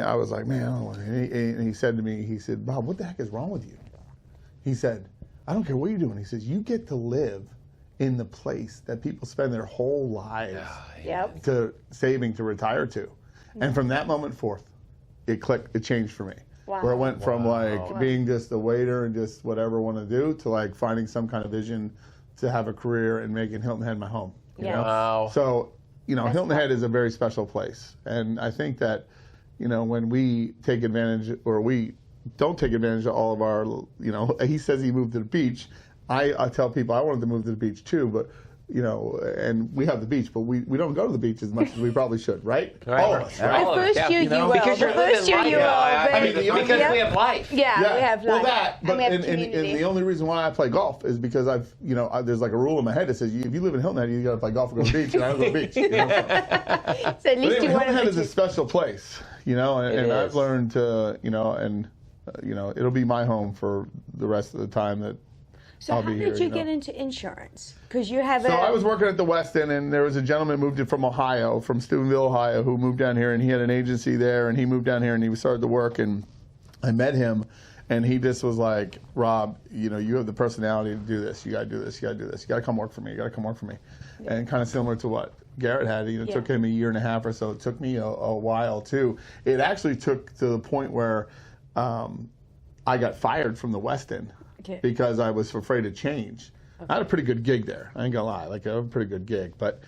I was like, man, I don't want to. And he said to me, he said, Bob, what the heck is wrong with you? He said, I don't care what you're doing. He says, you get to live in the place that people spend their whole lives to saving to retire to. And from that moment forth, it clicked, it changed for me. Wow. Where it went from like being just a waiter and just whatever I want to do to like finding some kind of vision to have a career and making Hilton Head my home. You know? Wow. So, you know, Hilton Head is a very special place. And I think that, you know, when we take advantage or we don't take advantage of all of our, you know, he says he moved to the beach. I tell people I wanted to move to the beach too, but, you know, and we have the beach, but we don't go to the beach as much as we probably should, right? All of us, right? The first year you will. Because The you're first year living you life. will. I mean, because we have life. Yeah, we have well, life. that, but And we have and community. the only reason why I play golf is because I've, you know, there's like a rule in my head that says if you live in Hilton Head, you got to play golf or go to the beach, and I don't go to the beach. You know? So at But least anyway, you want Hilton Head to is a special place, you know, and I've learned to, you know, and you know, it'll be my home for the rest of the time that So I'll how be did here, you get into insurance? Because you have So I was working at the West End, and there was a gentleman who moved in from Ohio, from Steubenville, Ohio, who moved down here, and he had an agency there, and he moved down here, and he started to work, and I met him, and he just was like, Rob, you know, you have the personality to do this. You got to do this. You got to do this. You got to come work for me. You got to come work for me. And kind of similar to what Garrett had. You know, it took him a year and a half or so. It took me a while, too. It actually took to the point where I got fired from the West End because I was afraid of change. I had a pretty good gig there. I ain't gonna lie, like a pretty good gig. But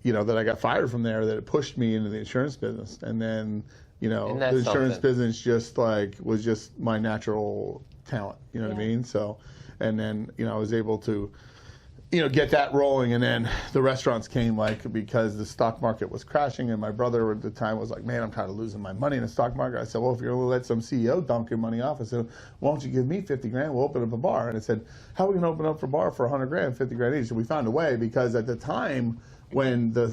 you know, that I got fired from there, that it pushed me into the insurance business, and then you know, the insurance business just like was just my natural talent. You know what I mean? So, and then you know, I was able to, you know, get that rolling, and then the restaurants came like because the stock market was crashing, and my brother at the time was like, man, I'm kind of losing my money in the stock market. I said, well, if you're going to let some CEO dunk your money off, I said, why don't you give me 50 grand? We'll open up a bar. And I said, how are we going to open up a bar for 100 grand, 50 grand each? And we found a way, because at the time when the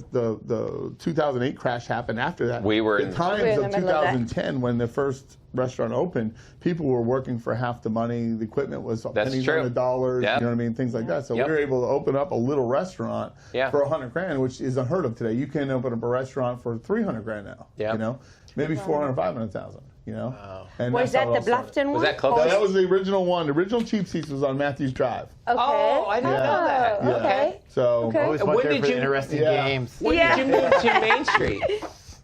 2008 crash happened, after that, we were in the times of 2010 when the first restaurant opened, people were working for half the money. The equipment was pennies on the dollars. You know what I mean? Things like that. So we were able to open up a little restaurant for 100 grand, which is unheard of today. You can open up a restaurant for 300 grand now. You know, maybe 400, 500,000. You know. And was that the Bluffton one? Was that close? That was the original one. The original Cheap Seats was on Matthews Drive. Okay. Oh, I didn't know that. Okay. So always went there for interesting games. When did you move to Main Street?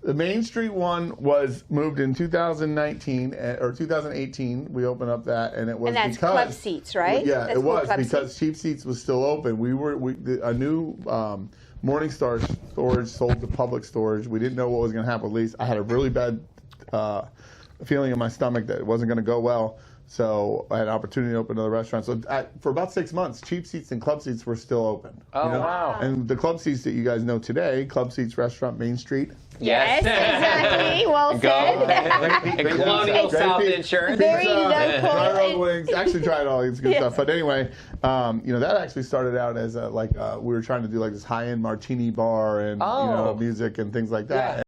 The Main Street one was moved in 2019 or 2018. We opened up that, and it was And that's because Club Seats, right? Yeah, That's it called was Club because Seats. Cheap Seats was still open. A new Morningstar storage sold to Public Storage. We didn't know what was going to happen with lease. I had a really bad feeling in my stomach that it wasn't going to go well. So I had an opportunity to open another restaurant. So for about 6 months, Cheap Seats and Club Seats were still open. Oh, wow. And the Club Seats that you guys know today, Club Seats Restaurant, Main Street. Yes, exactly. Well said. Colonial South Insurance. Very Dry local. rolled wings. Actually tried all these good stuff. But anyway, you know, that actually started out as we were trying to do like this high-end martini bar and you know, music and things like that.